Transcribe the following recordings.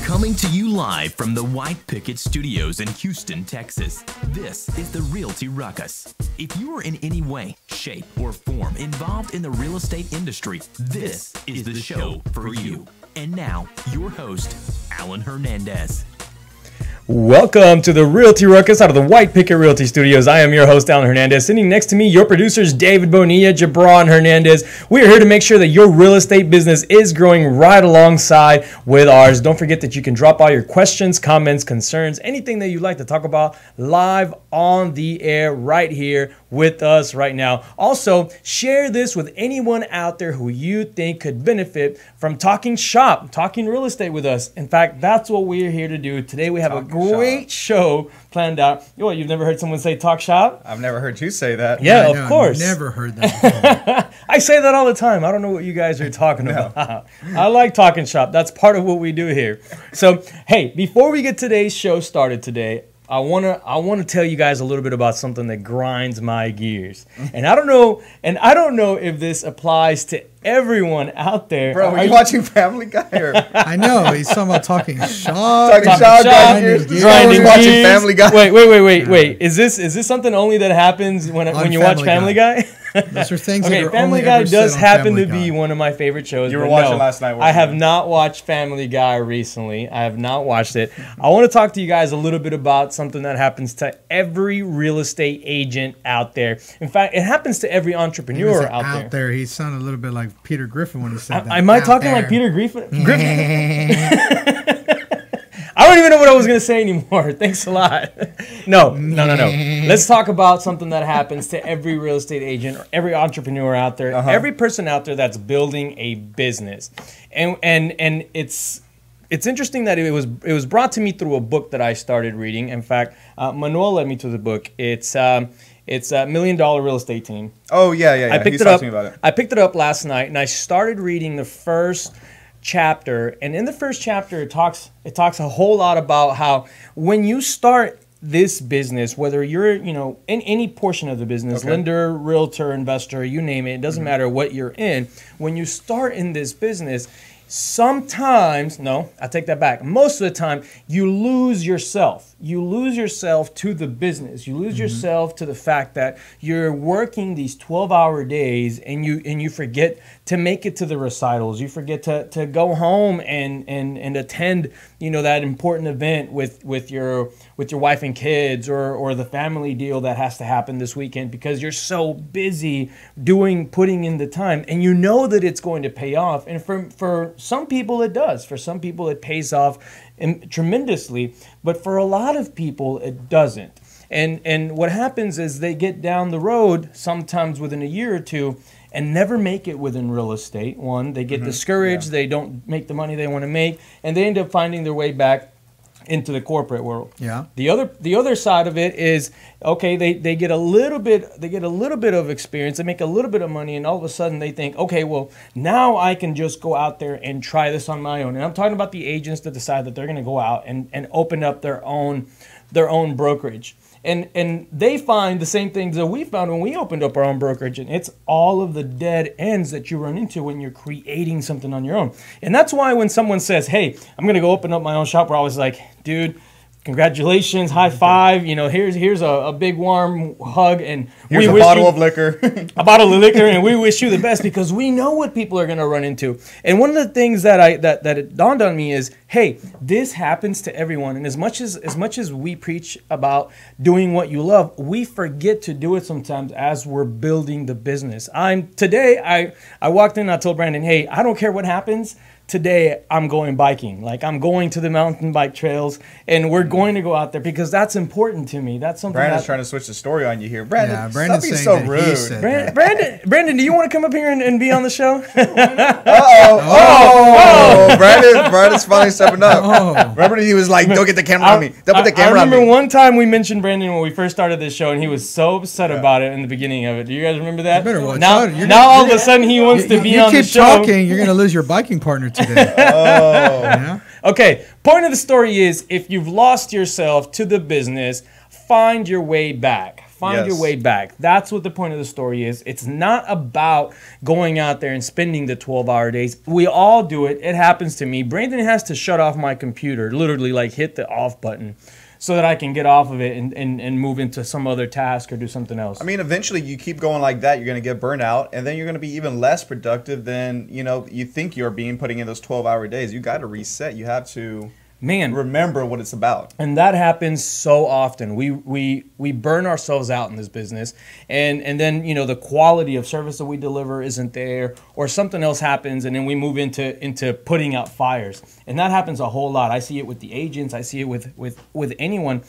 Coming to you live from the White Picket Studios in Houston, Texas, this is the Realty Ruckus. If you are in any way, shape, or form involved in the real estate industry, this is the show for you. And now, your host, Alan Hernandez. Welcome to the Realty Ruckus out of the White Picket Realty Studios. I am your host, Alan Hernandez. Sitting next to me, your producers, David Bonilla, Jabron Hernandez. We are here to make sure that your real estate business is growing right alongside with ours. Don't forget that you can drop all your questions, comments, concerns, anything that you'd like to talk about live on the air right here with us right now. Also, share this with anyone out there who you think could benefit from talking shop, talking real estate with us. In fact, that's what we're here to do. Today we have a great show planned out. What, you've never heard someone say talk shop? I've never heard you say that. Yeah, of course. I've never heard that. I say that all the time. I don't know what you guys are talking about. I like talking shop. That's part of what we do here. So, hey, before we get today's show started today, I wanna tell you guys a little bit about something that grinds my gears. And I don't know if this applies to everyone out there. Bro, are you watching Family Guy? Or? I know, he's talking about talking shop. Grinding gears. Watching Family Guy. Wait. Is this something only that happens when you watch Family Guy? Those are things okay, that are Family only Guy ever does said on happen Family to be Guy. one of my favorite shows. You were watching last night. I have not watched Family Guy recently. I have not watched it. I want to talk to you guys a little bit about something that happens to every real estate agent out there. In fact, it happens to every entrepreneur out there. He sounded a little bit like Peter Griffin when he said that. Am I talking like Peter Griffin? I don't even know what I was going to say anymore. Thanks a lot. No. Let's talk about something that happens to every real estate agent or every entrepreneur out there, every person out there that's building a business. And it's interesting that it was brought to me through a book that I started reading. In fact, Manuel led me to the book. It's $1 Million Real Estate Team. Oh, yeah. I picked it up. I picked it up last night, and I started reading the first chapter. And in the first chapter, it talks a whole lot about how when you start this business, whether you're in any portion of the business, lender, realtor, investor, you name it, it doesn't matter what you're in. When you start in this business, sometimes, no, I take that back. Most of the time, you lose yourself. You lose yourself to the business. You lose yourself to the fact that you're working these 12-hour days and you forget to make it to the recitals. You forget to go home and attend, that important event with your wife and kids or the family deal that has to happen this weekend because you're so busy putting in the time, and you know that it's going to pay off. And for some people it does. For some people it pays off tremendously, but for a lot of people it doesn't. And what happens is they get down the road sometimes within a year or two and never make it within real estate. One, they get discouraged, they don't make the money they want to make, and they end up finding their way back into the corporate world. Yeah. The other side of it is, okay, they get a little bit of experience, they make a little bit of money, and all of a sudden they think, okay, well, now I can just go out there and try this on my own. And I'm talking about the agents that decide that they're going to go out and open up their own brokerage. And they find the same things that we found when we opened up our own brokerage, and it's all of the dead ends that you run into when you're creating something on your own. And that's why when someone says, hey, I'm going to go open up my own shop, we're always like, dude, congratulations, high five, here's a big warm hug, and here's a bottle of liquor. A bottle of liquor, and we wish you the best because we know what people are going to run into. And one of the things that it dawned on me is, hey, this happens to everyone. And as much as we preach about doing what you love, we forget to do it sometimes as we're building the business. Today I walked in and I told Brandon, hey, I don't care what happens. Today, I'm going biking. Like, I'm going to the mountain bike trails, and we're going to go out there because that's important to me. That's something. Brandon's trying to switch the story on you here. Brandon, yeah, Brandon's stop being so rude. Brandon, do you want to come up here and be on the show? Brandon's finally stepping up. Remember, he was like, don't get the camera on me. Don't put the camera on me. I remember one time we mentioned Brandon when we first started this show, and he was so upset about it in the beginning of it. Do you guys remember that? You better watch now, out. Now all of a sudden he wants to be on the show. You keep talking, you're going to lose your biking partner today. Yeah? Okay, point of the story is if you've lost yourself to the business, find your way back. Find your way back. That's what the point of the story is. It's not about going out there and spending the 12-hour days. We all do it. It happens to me. Brandon has to shut off my computer, literally like hit the off button, so that I can get off of it and move into some other task or do something else. I mean, eventually you keep going like that, you're going to get burnt out, and then you're going to be even less productive than, you think you're putting in those 12-hour days. You got to reset. You have to remember what it's about. And that happens so often. We burn ourselves out in this business, and then the quality of service that we deliver isn't there, or something else happens, and then we move into putting out fires. And that happens a whole lot. I see it with the agents. I see it with anyone.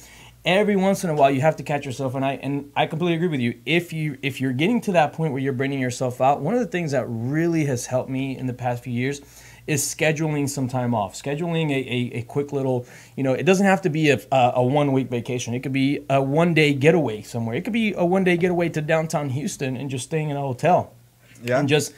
Every once in a while, you have to catch yourself, and I completely agree with you. If you're getting to that point where you're burning yourself out, one of the things that really has helped me in the past few years is scheduling some time off, scheduling a quick little, it doesn't have to be a 1-week vacation. It could be a 1-day getaway somewhere. It could be a 1-day getaway to downtown Houston and just staying in a hotel. Yeah. And just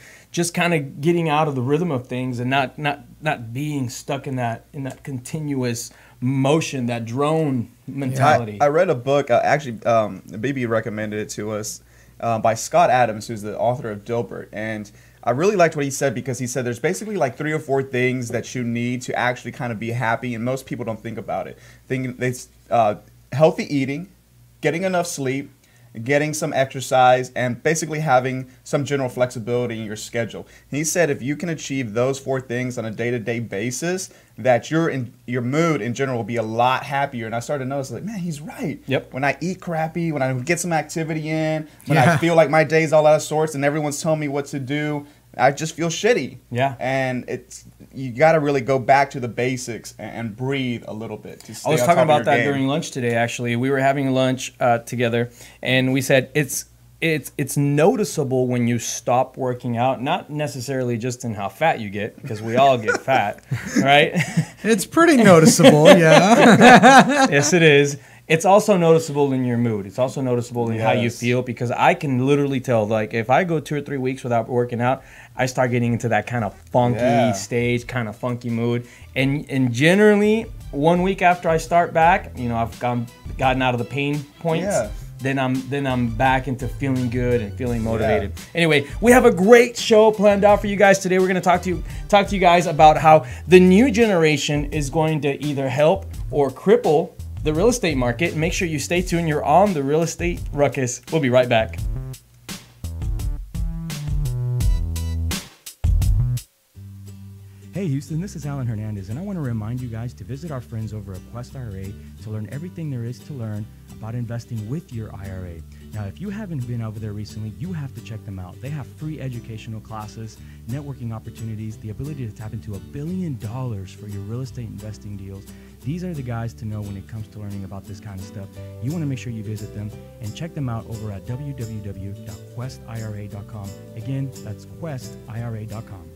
kind of getting out of the rhythm of things and not being stuck in that continuous motion, that drone mentality. I read a book, actually, BB recommended it to us, by Scott Adams, who's the author of Dilbert. And I really liked what he said, because he said there's basically like 3 or 4 things that you need to actually kind of be happy, and most people don't think about it. Healthy eating, getting enough sleep, getting some exercise, and basically having some general flexibility in your schedule. He said if you can achieve those 4 things on a day-to-day basis, that your mood in general will be a lot happier. And I started to notice, like, man, he's right. Yep. When I eat crappy, when I get some activity in, when I feel like my day's all out of sorts and everyone's telling me what to do, I just feel shitty. Yeah. And you got to really go back to the basics and breathe a little bit to stay I was on talking top about of your that game. during lunch today, actually. We were having lunch together, and we said it's noticeable when you stop working out, not necessarily just in how fat you get, because we all get fat, right? It's pretty noticeable, yeah. Yes, it is. It's also noticeable in your mood. It's also noticeable in how you feel, because I can literally tell, like, if I go 2 or 3 weeks without working out, I start getting into that kind of funky stage, kind of funky mood. And generally, 1 week after I start back, I've gotten out of the pain points. Yeah. Then I'm back into feeling good and feeling motivated. Yeah. Anyway, we have a great show planned out for you guys today. We're going to talk to you guys about how the new generation is going to either help or cripple the real estate market. Make sure you stay tuned. You're on the Real Estate Ruckus. We'll be right back. Hey Houston, this is Alan Hernandez, and I want to remind you guys to visit our friends over at Quest IRA to learn everything there is to learn about investing with your IRA. Now, if you haven't been over there recently, you have to check them out. They have free educational classes, networking opportunities, the ability to tap into $1 billion for your real estate investing deals. These are the guys to know when it comes to learning about this kind of stuff. You want to make sure you visit them and check them out over at www.questira.com. Again, that's questira.com.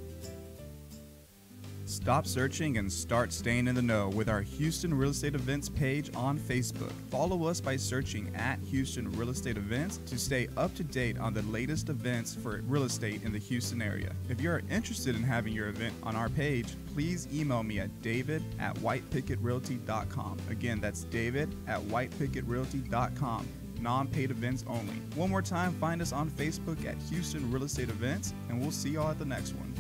Stop searching and start staying in the know with our Houston Real Estate Events page on Facebook. Follow us by searching at Houston Real Estate Events to stay up to date on the latest events for real estate in the Houston area. If you're interested in having your event on our page, please email me at david@whitepicketrealty.com. Again, that's david@whitepicketrealty.com. Non-paid events only. One more time, find us on Facebook at Houston Real Estate Events, and we'll see y'all at the next one.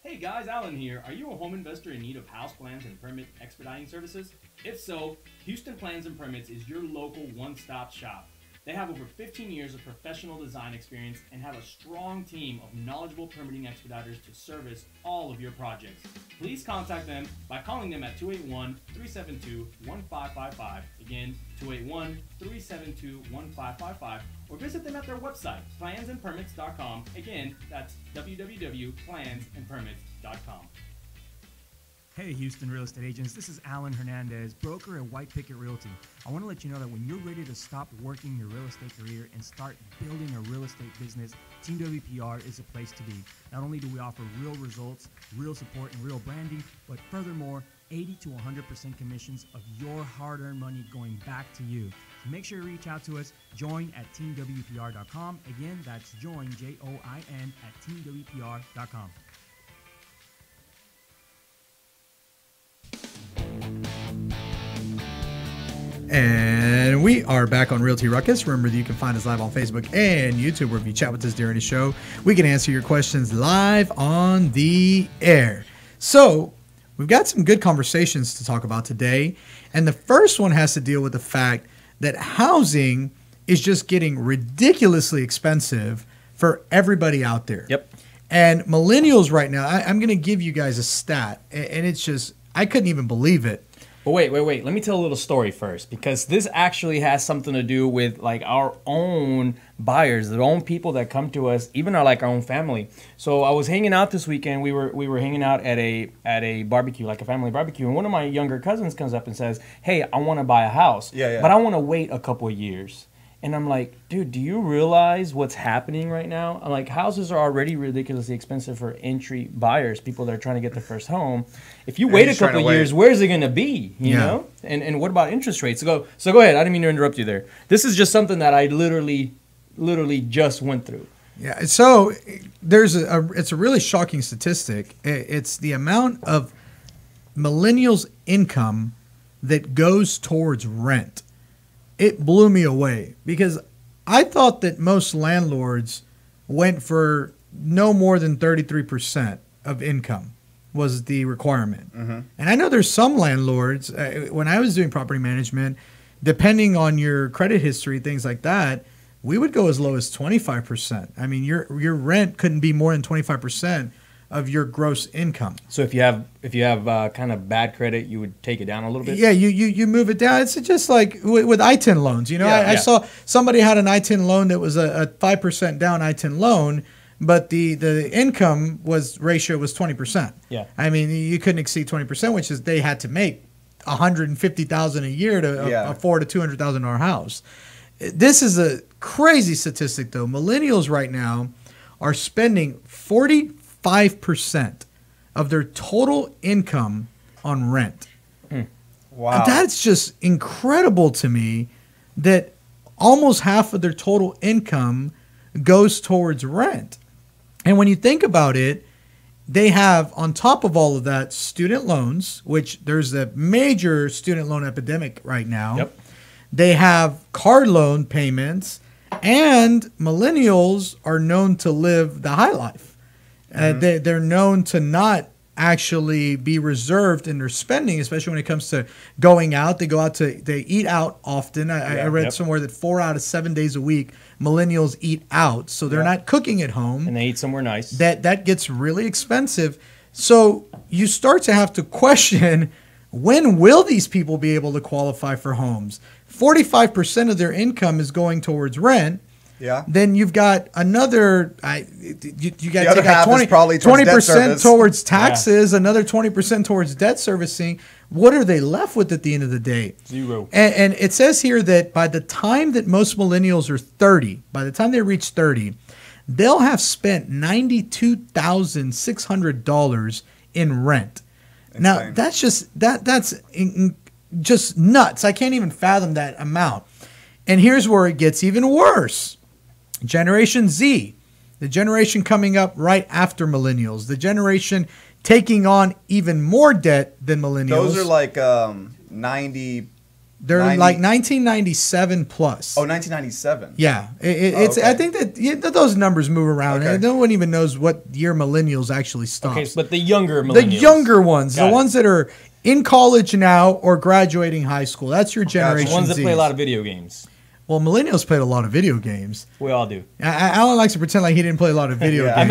Hey guys, Alan here. Are you a home investor in need of house plans and permit expediting services? If so, Houston Plans and Permits is your local one-stop shop. They have over 15 years of professional design experience and have a strong team of knowledgeable permitting expediters to service all of your projects. Please contact them by calling them at 281-372-1555. Again, 281-372-1555. Or visit them at their website, plansandpermits.com. Again, that's www.plansandpermits.com. Hey Houston real estate agents, this is Alan Hernandez, broker at White Picket Realty. I want to let you know that when you're ready to stop working your real estate career and start building a real estate business, Team WPR is a place to be. Not only do we offer real results, real support, and real branding, but furthermore, 80 to 100% commissions of your hard-earned money going back to you. So make sure you reach out to us. Join at teamwpr.com. Again, that's join, Join, at teamwpr.com. And and we are back on Realty Ruckus. Remember that you can find us live on Facebook and YouTube, where if you chat with us during the show, we can answer your questions live on the air. So we've got some good conversations to talk about today, and the first one has to deal with the fact that housing is just getting ridiculously expensive for everybody out there. Yep. And millennials right now, I'm going to give you guys a stat, and it's just, I couldn't even believe it. But wait. Let me tell a little story first, because this actually has something to do with like our own buyers, the own people that come to us, even our own family. So I was hanging out this weekend. We were hanging out at a barbecue, like a family barbecue, and one of my younger cousins comes up and says, "Hey, I want to buy a house, but I want to wait a couple of years." And I'm like, dude, do you realize what's happening right now? I'm like, houses are already ridiculously expensive for entry buyers, people that are trying to get their first home. If you wait a couple of years, where's it going to be? You know? And what about interest rates? So go ahead. I didn't mean to interrupt you there. This is just something that I literally just went through. Yeah. So it's a really shocking statistic. It's the amount of millennials' income that goes towards rent. It blew me away, because I thought that most landlords went for no more than 33% of income was the requirement. Mm-hmm. And I know there's some landlords, when I was doing property management, depending on your credit history, things like that, we would go as low as 25%. I mean, your rent couldn't be more than 25% of your gross income. So if you have kind of bad credit, you would take it down a little bit? Yeah, you move it down. It's just like with I-10 loans. You know, I saw somebody had an I-10 loan that was a 5% down I-10 loan, but the income ratio was 20%. Yeah. I mean, you couldn't exceed 20%, which is they had to make $150,000 a year to afford a $200,000 house. This is a crazy statistic, though. Millennials right now are spending 45% of their total income on rent. Wow. That's just incredible to me, that almost half of their total income goes towards rent. And when you think about it, they have, on top of all of that, student loans, which there's a major student loan epidemic right now. Yep. They have car loan payments, and millennials are known to live the high life. They're known to not actually be reserved in their spending, especially when it comes to going out. They eat out often. I read somewhere that 4 out of 7 days a week, millennials eat out. So they're not cooking at home. And they eat somewhere nice. That gets really expensive. So you start to have to question, when will these people be able to qualify for homes? 45% of their income is going towards rent. Yeah. Then you've got another. You got to take out 20% towards taxes, another 20% towards debt servicing. What are they left with at the end of the day? Zero. And it says here that by the time that most millennials are 30, by the time they reach 30, they'll have spent $92,600 in rent. Insane. Now that's just just nuts. I can't even fathom that amount. And here's where it gets even worse. Generation Z, the generation coming up right after millennials, the generation taking on even more debt than millennials. Those are like 90. They're 90, like 1997 plus. Oh, 1997. Yeah, it's. Okay. I think that those numbers move around, and no one even knows what year millennials actually stops. Okay, but the younger millennials, the younger ones, the ones that are in college now or graduating high school. That's your generation. The ones that play a lot of video games. Well, millennials played a lot of video games. We all do. Alan likes to pretend like he didn't play a lot of video games. I'm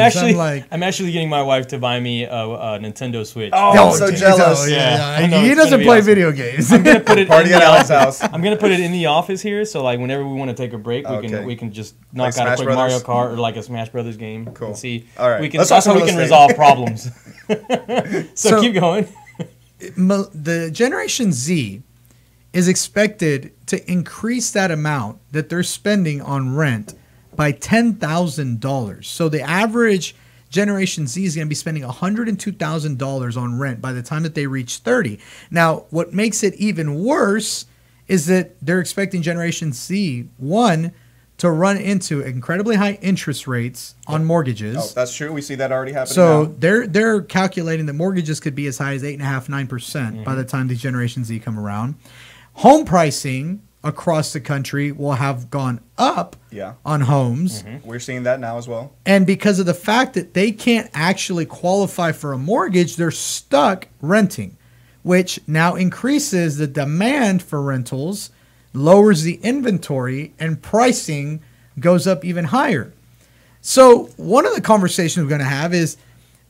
actually getting my wife to buy me a Nintendo Switch. Oh, I'm so jealous. He doesn't play video games. I'm gonna put it in the office. House. I'm gonna put it in the office here, so like whenever we want to take a break, we can just knock out a quick Mario Kart or like a Smash Brothers game. Cool. And see, all right. That's how we can resolve problems. so keep going. The Generation Z is expected to increase that amount that they're spending on rent by $10,000. So the average Generation Z is going to be spending $102,000 on rent by the time that they reach 30. Now, what makes it even worse is that they're expecting Generation Z, one, to run into incredibly high interest rates on mortgages. Oh, that's true. We see that already happening. So now. They're calculating that mortgages could be as high as 8.5%, 9% by the time these Generation Z come around. Home pricing across the country will have gone up Yeah. on homes. We're seeing that now as well. And because of the fact that they can't actually qualify for a mortgage, they're stuck renting, which now increases the demand for rentals, lowers the inventory, and pricing goes up even higher. So one of the conversations we're going to have is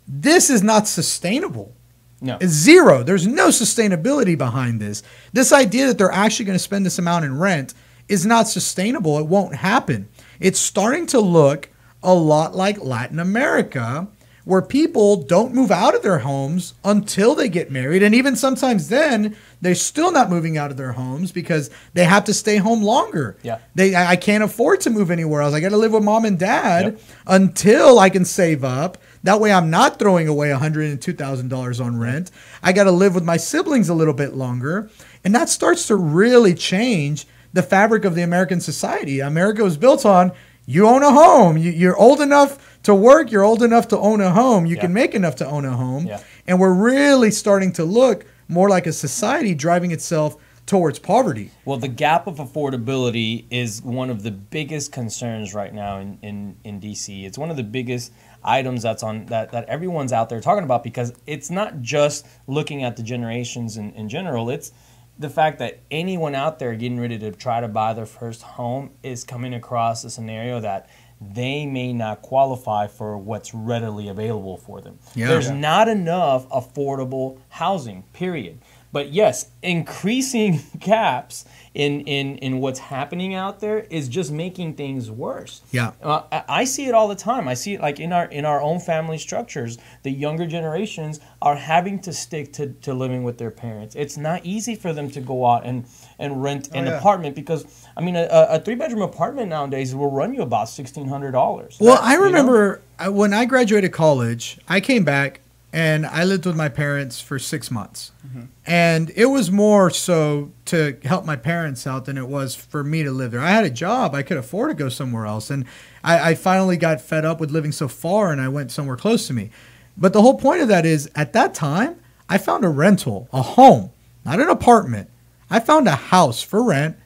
this is not sustainable. No. It's zero. There's no sustainability behind this. This idea that they're actually going to spend this amount in rent is not sustainable. It won't happen. It's starting to look a lot like Latin America, where people don't move out of their homes until they get married. And even sometimes then, they're still not moving out of their homes because they have to stay home longer. Yeah. I can't afford to move anywhere else. I got to live with mom and dad Yep. until I can save up. That way I'm not throwing away $102,000 on rent. I got to live with my siblings a little bit longer. And that starts to really change the fabric of the American society. America was built on you own a home. You're old enough to work. You're old enough to own a home. You can make enough to own a home. Yeah. And we're really starting to look more like a society driving itself towards poverty. Well, the gap of affordability is one of the biggest concerns right now in DC. It's one of the biggest items that's on that everyone's out there talking about, because it's not just looking at the generations in general. It's the fact that anyone out there getting ready to try to buy their first home is coming across a scenario that they may not qualify for what's readily available for them. Yeah. There's not enough affordable housing, period. But yes, increasing gaps in what's happening out there is just making things worse. Yeah. I see it all the time. I see it like in our own family structures. The younger generations are having to stick to living with their parents. It's not easy for them to go out and rent an apartment, because I mean a 3-bedroom apartment nowadays will run you about $1,600. Well, I remember when I graduated college, I came back and I lived with my parents for 6 months. And it was more so to help my parents out than it was for me to live there. I had a job. I could afford to go somewhere else. And I finally got fed up with living so far, and I went somewhere close to me. But the whole point of that is, at that time, I found a rental, a home, not an apartment. I found a house for rent.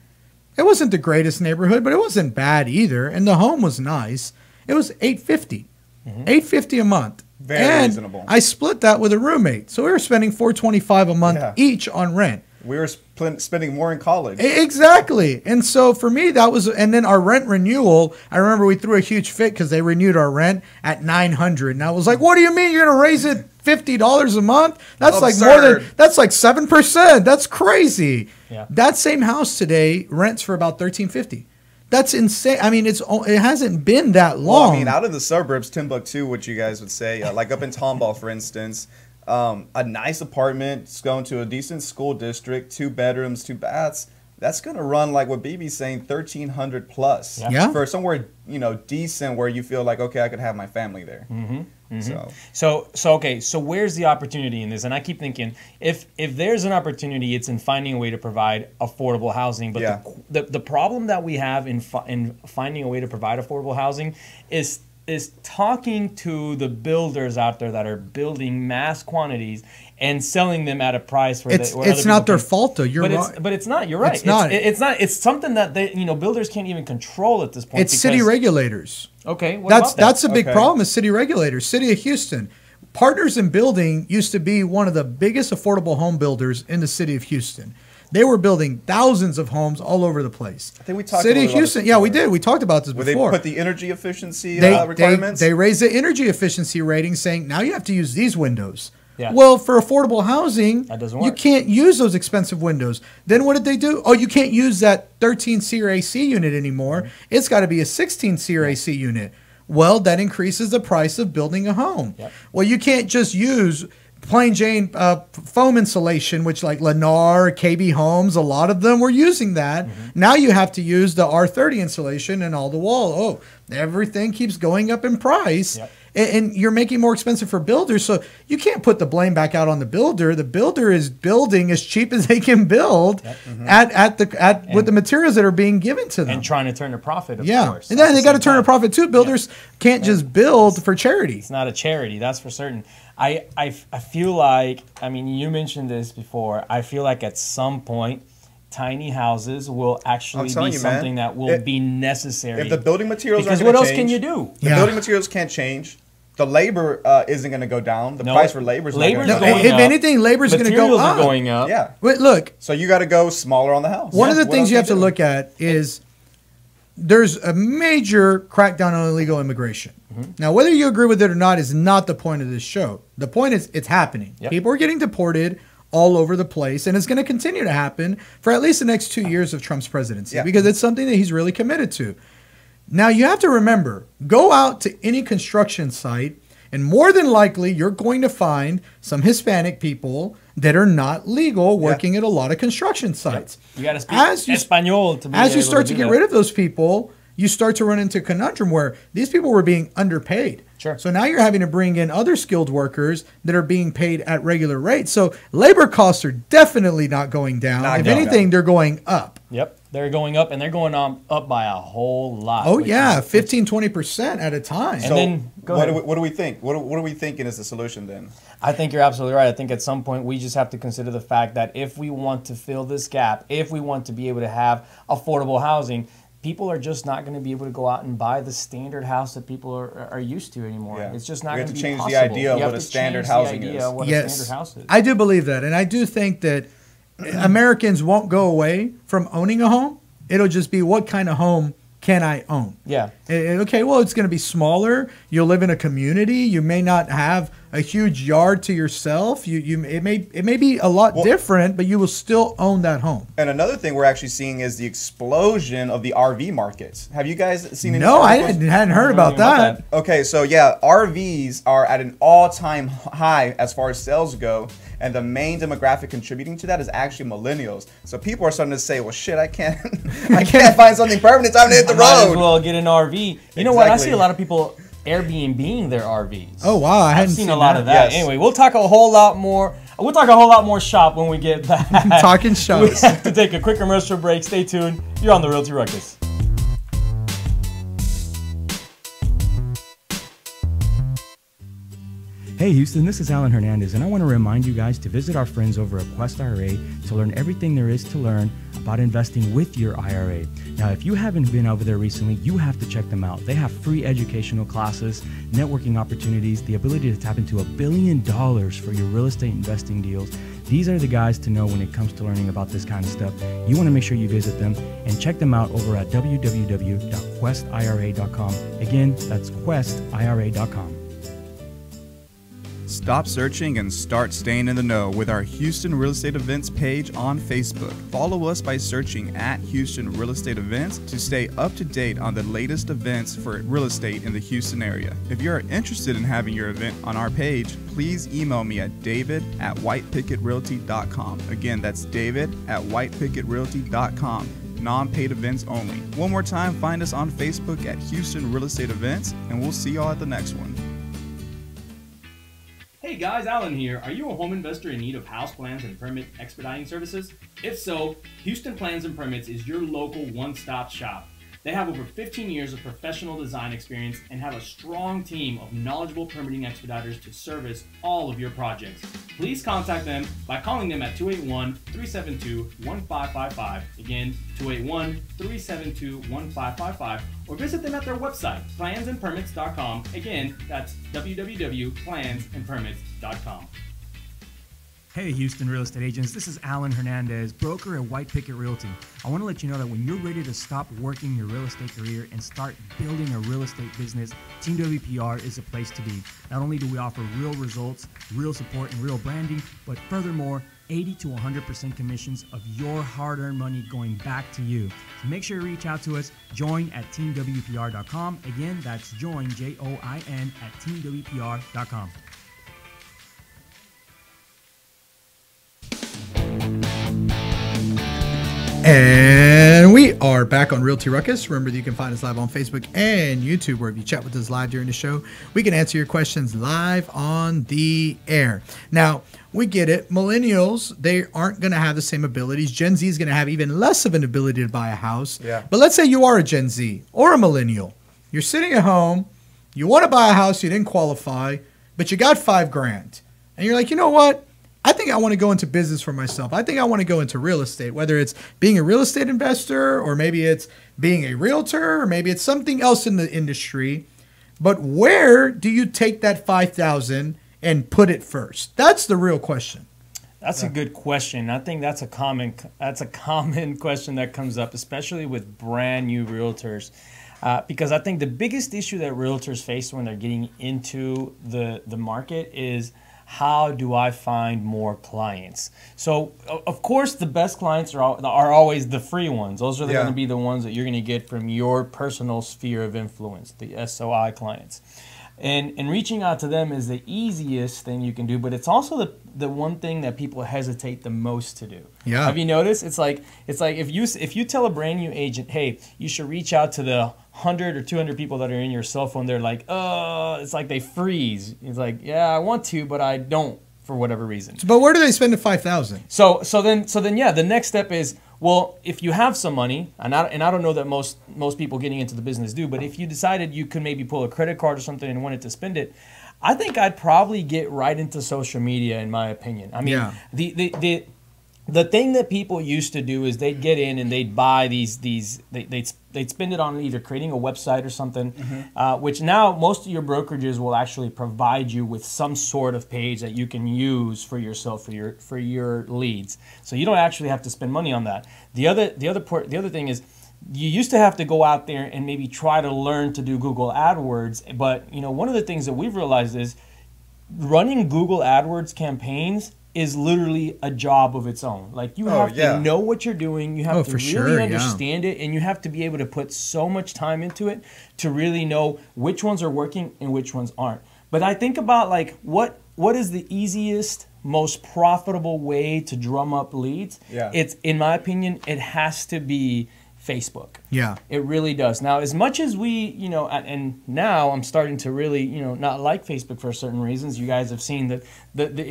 It wasn't the greatest neighborhood, but it wasn't bad either. And the home was nice. It was $850. $850 a month. Very reasonable. I split that with a roommate. So we were spending $425 a month each on rent. We were spending more in college. Exactly. And so for me, that was, and then our rent renewal, I remember we threw a huge fit because they renewed our rent at $900. And I was like, what do you mean you're going to raise it $50 a month? That's Absurd. like more than, that's like 7%. That's crazy. Yeah. That same house today rents for about $1,350. That's insane. I mean, it hasn't been that long. Well, I mean, out in the suburbs, Timbuktu, what you guys would say, like up in Tomball, for instance, a nice apartment, it's going to a decent school district, 2 bedrooms, 2 baths. That's going to run, like what BB's saying, $1,300 plus. Yeah. For somewhere, decent where you feel like, okay, I could have my family there. So So where's the opportunity in this? And I keep thinking, if there's an opportunity, it's in finding a way to provide affordable housing. But the problem that we have in finding a way to provide affordable housing is talking to the builders out there that are building mass quantities and selling them at a price where it's not their fault though. You're right. But it's not. You're right. It's not. It's not. It's something that builders can't even control at this point. It's city regulators. Okay. That's a big problem is city regulators. City of Houston. Partners in Building used to be one of the biggest affordable home builders in the city of Houston. They were building thousands of homes all over the place. I think we talked City about of Houston. Yeah, we did. We talked about this Where before. they put the energy efficiency requirements. They raised the energy efficiency rating, saying now you have to use these windows. Yeah. Well, for affordable housing, that doesn't you work. can't use those expensive windows. Then what did they do? Oh, you can't use that 13 SEER AC unit anymore. It's got to be a 16 SEER AC unit. Well, that increases the price of building a home. Yep. Well, you can't just use plain Jane foam insulation, which like Lennar, KB Homes, a lot of them were using that. Now you have to use the R30 insulation and all the wall. Oh, everything keeps going up in price. Yep. And you're making more expensive for builders. So you can't put the blame back out on the builder. The builder is building as cheap as they can build with the materials that are being given to them. And trying to turn a profit, of course. And then they got to turn a profit too. Builders can't just build for charity. It's not a charity, that's for certain. I feel like, I mean, you mentioned this before, I feel like at some point tiny houses will actually telling be you, man, something that will be necessary. If the building materials because aren't what gonna else can you change, do? The building materials can't change. The labor isn't going to go down. The price for labor is not going to go down. going if up. anything, labor's going to go Materials up. are going up. Yeah. Wait, look. So you got to go smaller on the house. One of the What things else you have to do? look at is there's a major crackdown on illegal immigration. Now, whether you agree with it or not is not the point of this show. The point is it's happening. Yep. People are getting deported all over the place, and it's going to continue to happen for at least the next 2 years of Trump's presidency because it's something that he's really committed to. Now, you have to remember, go out to any construction site, and more than likely, you're going to find some Hispanic people that are not legal working at a lot of construction sites. You got to speak Espanol to be As you able start to to do get that. rid of those people, you start to run into a conundrum where these people were being underpaid. Sure. So now you're having to bring in other skilled workers that are being paid at regular rates. So labor costs are definitely not going down. If anything, they're going up. Yep. They're going up, and they're going up by a whole lot. Oh, yeah, 15, 20% at a time. And then, what do we think? What are we thinking is the solution then? I think you're absolutely right. I think at some point we just have to consider the fact that if we want to fill this gap, if we want to be able to have affordable housing, people are just not going to be able to go out and buy the standard house that people are used to anymore. Yeah. It's just not We going have to to be change possible. the idea of You what have a to standard change the housing idea is. of what a standard house is. I do believe that. And I do think that Americans won't go away from owning a home. It'll just be what kind of home can I own? Yeah. Okay, well, it's going to be smaller. You'll live in a community. You may not have a huge yard to yourself. It may be a lot different, but you will still own that home. And another thing we're actually seeing is the explosion of the RV markets. Have you guys seen any No, I articles? hadn't heard about that. Okay, so yeah, RVs are at an all-time high as far as sales go, and the main demographic contributing to that is actually millennials. So people are starting to say, "Well, shit, I can't find something permanent. Time to hit the Might as road." well get an RV. You know what? I see a lot of people Airbnb-ing their RVs. Oh wow, I hadn't I've seen a lot of that. Yes. Anyway, we'll talk a whole lot more. We'll talk a whole lot more shop when we get back. Talking shop. We have to take a quick commercial break. Stay tuned. You're on the Realty Ruckus. Hey Houston, this is Alan Hernandez, and I want to remind you guys to visit our friends over at Quest IRA to learn everything there is to learn about investing with your IRA. Now, if you haven't been over there recently, you have to check them out. They have free educational classes, networking opportunities, the ability to tap into $1 billion for your real estate investing deals. These are the guys to know when it comes to learning about this kind of stuff. You want to make sure you visit them and check them out over at www.questira.com. Again, that's questira.com. Stop searching and start staying in the know with our Houston Real Estate Events page on Facebook. Follow us by searching at Houston Real Estate Events to stay up to date on the latest events for real estate in the Houston area. If you are interested in having your event on our page, please email me at david@whitepicketrealty.com. Again, that's david@whitepicketrealty.com. Non-paid events only. One more time, find us on Facebook at Houston Real Estate Events, and we'll see y'all at the next one. Hey guys, Alan here. Are you a home investor in need of house plans and permit expediting services? If so, Houston Plans and Permits is your local one-stop shop. They have over 15 years of professional design experience and have a strong team of knowledgeable permitting expediters to service all of your projects. Please contact them by calling them at 281-372-1555. Again, 281-372-1555, or visit them at their website, plansandpermits.com. Again, that's www.plansandpermits.com. Hey Houston real estate agents, this is Alan Hernandez, broker at White Picket Realty. I want to let you know that when you're ready to stop working your real estate career and start building a real estate business, Team WPR is a place to be. Not only do we offer real results, real support, and real branding, but furthermore, 80 to 100% commissions of your hard-earned money going back to you. So make sure you reach out to us. Join at teamwpr.com. Again, that's join, Join, at teamwpr.com. And we are back on Realty Ruckus. Remember that you can find us live on Facebook and YouTube, where if you chat with us live during the show, we can answer your questions live on the air. Now, we get it. Millennials, they aren't going to have the same abilities. Gen Z is going to have even less of an ability to buy a house. Yeah. But let's say you are a Gen Z or a millennial. You're sitting at home. You want to buy a house. You didn't qualify, but you got $5,000. And you're like, you know what? I think I want to go into business for myself. I think I want to go into real estate, whether it's being a real estate investor or maybe it's being a realtor or maybe it's something else in the industry. But where do you take that 5,000 and put it first? That's the real question. That's a good question. I think that's a common question that comes up, especially with brand new realtors. Because I think the biggest issue that realtors face when they're getting into the market is, how do I find more clients? So, of course, the best clients are always the free ones. Those are going to be the ones that you're going to get from your personal sphere of influence, the SOI clients. And reaching out to them is the easiest thing you can do, but it's also the one thing that people hesitate the most to do. Yeah. Have you noticed? It's like if you tell a brand new agent, hey, you should reach out to the 100 or 200 people that are in your cell phone, they're like, it's like they freeze. It's like, yeah, I want to, but I don't for whatever reason. But where do they spend the 5,000? So then the next step is, well, if you have some money, and I don't know that most people getting into the business do, but if you decided you could maybe pull a credit card or something and wanted to spend it, I think I'd probably get right into social media, in my opinion. I mean, the thing that people used to do is they'd get in and they'd buy they'd spend it on either creating a website or something, which now most of your brokerages will actually provide you with some sort of page that you can use for yourself, for your leads. So you don't actually have to spend money on that. The other thing is, you used to have to go out there and maybe try to learn to do Google AdWords, but one of the things that we've realized is running Google AdWords campaigns is literally a job of its own. Like, you have to know what you're doing, you have to really understand it, and you have to be able to put so much time into it to really know which ones are working and which ones aren't. But I think about, like, what is the easiest, most profitable way to drum up leads? It's, in my opinion, it has to be Facebook. Yeah. It really does. Now, as much as we, and now I'm starting to really, not like Facebook for certain reasons. You guys have seen the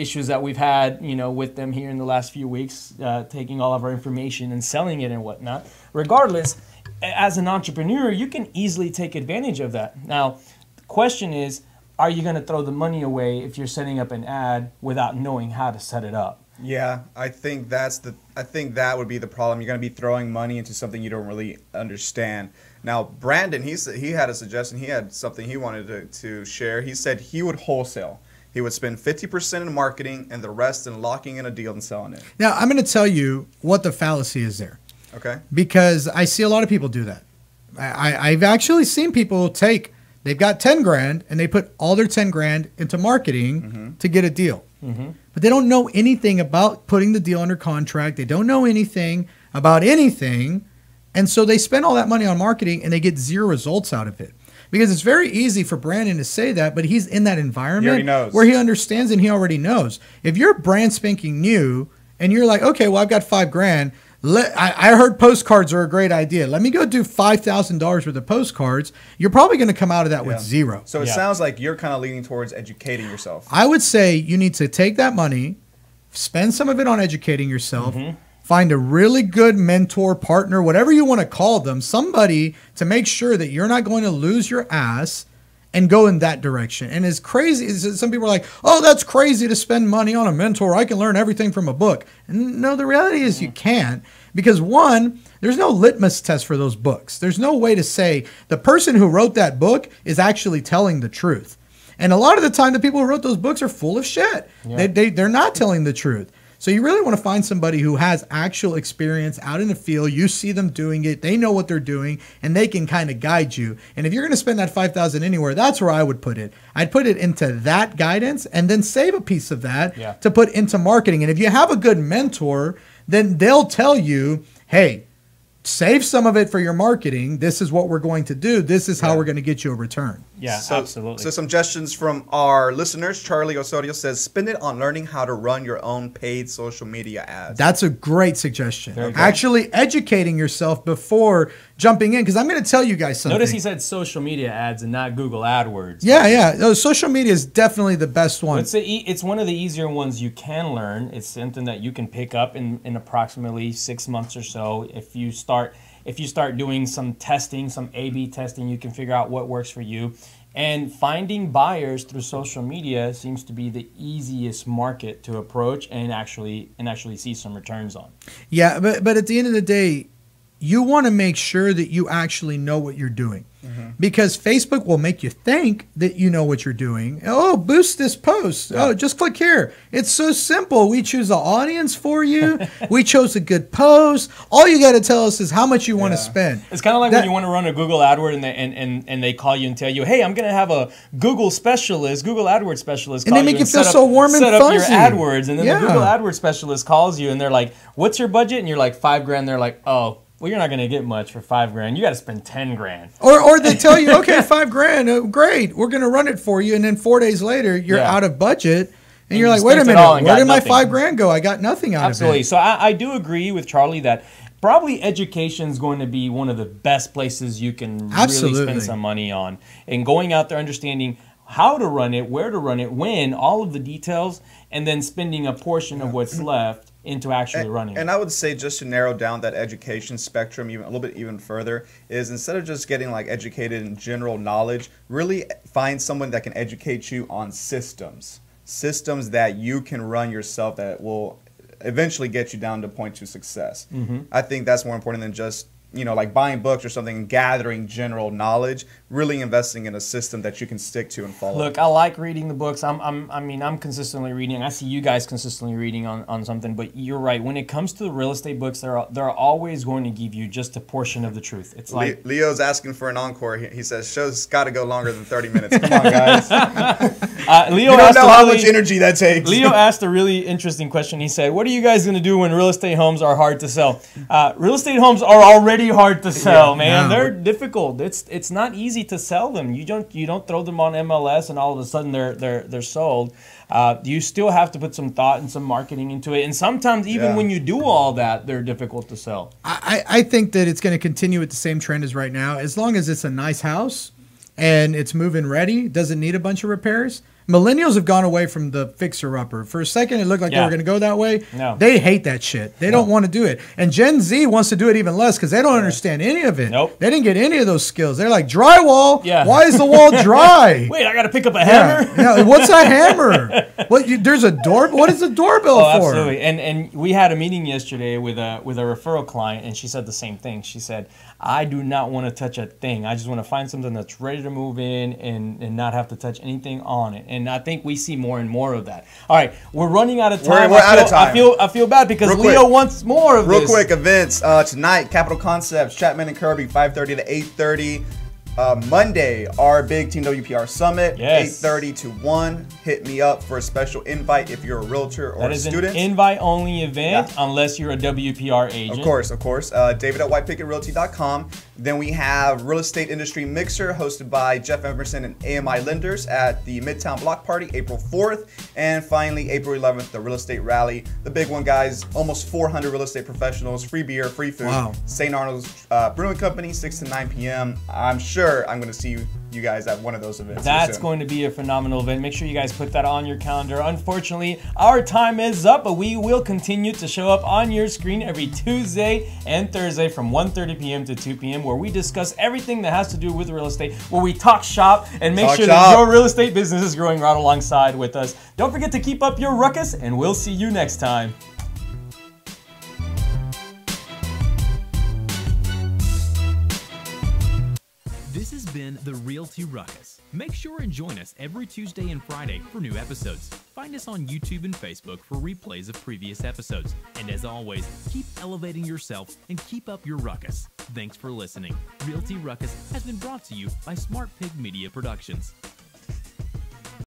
issues that we've had, with them here in the last few weeks, taking all of our information and selling it and whatnot. Regardless, as an entrepreneur, you can easily take advantage of that. Now, the question is, are you going to throw the money away if you're setting up an ad without knowing how to set it up? Yeah, I think that would be the problem. You're going to be throwing money into something you don't really understand. Now, Brandon, he had a suggestion. He had something he wanted to share. He said he would wholesale. He would spend 50% in marketing and the rest in locking in a deal and selling it. Now, I'm going to tell you what the fallacy is there. Okay. Because I see a lot of people do that. I've actually seen people they've got 10 grand and they put all their 10 grand into marketing to get a deal. But they don't know anything about putting the deal under contract. They don't know anything about anything. And so they spend all that money on marketing and they get zero results out of it. Because it's very easy for Brandon to say that, but he's in that environment where he understands and he already knows. If you're brand spanking new and you're like, okay, well, I've got 5 grand. I heard postcards are a great idea. Let me go do $5,000 worth of postcards. You're probably going to come out of that with zero. So it sounds like you're kind of leaning towards educating yourself. I would say you need to take that money, spend some of it on educating yourself, find a really good mentor, partner, whatever you want to call them, somebody to make sure that you're not going to lose your ass and go in that direction. And as crazy as some people are like, oh, that's crazy to spend money on a mentor. I can learn everything from a book. And no, the reality is you can't, because one, there's no litmus test for those books. There's no way to say the person who wrote that book is actually telling the truth. And a lot of the time, the people who wrote those books are full of shit. Yeah. They're not telling the truth. So you really want to find somebody who has actual experience out in the field. You see them doing it. They know what they're doing, and they can kind of guide you. And if you're going to spend that $5,000 anywhere, that's where I would put it. I'd put it into that guidance and then save a piece of that to put into marketing. And if you have a good mentor, then they'll tell you, hey, save some of it for your marketing. This is what we're going to do. This is how we're going to get you a return. Yeah, absolutely. So some suggestions from our listeners. Charlie Osorio says, spend it on learning how to run your own paid social media ads. That's a great suggestion. Actually educating yourself before jumping in, because I'm going to tell you guys something. Notice he said social media ads and not Google AdWords. Yeah. No, social media is definitely the best one. It's one of the easier ones you can learn. It's something that you can pick up in approximately 6 months or so. If you start doing some testing, some A/B testing, you can figure out what works for you. And finding buyers through social media seems to be the easiest market to approach and actually see some returns on. Yeah, but at the end of the day, you want to make sure that you actually know what you're doing. Because Facebook will make you think that you know what you're doing. Oh, boost this post. Oh, just click here. It's so simple. We choose the audience for you. We chose a good post. All you got to tell us is how much you want to spend. It's kind of like when you want to run a Google AdWord and they call you and tell you, hey, I'm going to have a Google AdWords specialist call and they make you feel so warm and fuzzy. Set up your AdWords. And then the Google AdWords specialist calls you and they're like, what's your budget? And you're like, $5,000. They're like, oh, well, you're not going to get much for $5,000. You got to spend $10,000. Or they tell you, okay, $5,000, great, we're going to run it for you, and then 4 days later, you're out of budget, and you're like, wait a minute, where did my $5,000 go? I got nothing out of it. Absolutely. So I do agree with Charlie that probably education is going to be one of the best places you can really spend some money on, and going out there understanding how to run it, where to run it, when, all of the details, and then spending a portion of what's left into actually running. And I would say, just to narrow down that education spectrum even a little bit even further, is instead of just getting like educated in general knowledge, really find someone that can educate you on systems that you can run yourself that will eventually get you down to point to success. I think that's more important than just, you know, like buying books or something and gathering general knowledge. Really investing in a system that you can stick to and follow. Look, I like reading the books. I'm consistently reading. I see you guys consistently reading on something, but you're right. When it comes to the real estate books, they're always going to give you just a portion of the truth. It's like Leo's asking for an encore. He says show's got to go longer than 30 minutes. Come on, guys. Leo, you don't know how much energy that takes. Leo asked a really interesting question. He said, "What are you guys going to do when real estate homes are hard to sell?" Real estate homes are already hard to sell, man. They're difficult. It's not easy to sell them. You don't throw them on MLS and all of a sudden they're sold. You still have to put some thought and some marketing into it. And sometimes even when you do all that, they're difficult to sell. I think that it's going to continue with the same trend as right now. As long as it's a nice house and it's move-in ready, doesn't need a bunch of repairs. Millennials have gone away from the fixer-upper. For a second, it looked like they were going to go that way. No. They hate that shit. They don't want to do it. And Gen Z wants to do it even less because they don't understand any of it. Nope. They didn't get any of those skills. They're like, drywall? Why is the wall dry? Wait, I got to pick up a hammer? Yeah. What's a hammer? There's a door? What is the doorbell for? Absolutely. And we had a meeting yesterday with a referral client, and she said the same thing. She said, I do not want to touch a thing. I just want to find something that's ready to move in and not have to touch anything on it. And I think we see more and more of that. All right, we're running out of time. We're out of time. I feel bad because Leo wants more of this. Real quick, events tonight, Capital Concepts, Chapman and Kirby, 5:30 to 8:30. Monday, our big Team WPR Summit, 8:30 to 1. Hit me up for a special invite if you're a realtor or a student. That is an invite-only event unless you're a WPR agent. Of course. David at whitepicketrealty.com. Then we have Real Estate Industry Mixer hosted by Jeff Emerson and AMI Lenders at the Midtown Block Party, April 4th. And finally, April 11th, the Real Estate Rally. The big one, guys. Almost 400 real estate professionals, free beer, free food. Wow. St. Arnold's Brewing Company, 6 to 9 p.m. I'm sure I'm going to see you guys at one of those events. That's going to be a phenomenal event. Make sure you guys put that on your calendar. Unfortunately, our time is up, but we will continue to show up on your screen every Tuesday and Thursday from 1:30 p.m. to 2 p.m. where we discuss everything that has to do with real estate, where we talk shop and make sure that your real estate business is growing right alongside with us. Don't forget to keep up your ruckus, and we'll see you next time. This has been the Realty Ruckus. Make sure and join us every Tuesday and Friday for new episodes. Find us on YouTube and Facebook for replays of previous episodes. And as always, keep elevating yourself and keep up your ruckus. Thanks for listening. Realty Ruckus has been brought to you by Smart Pig Media Productions.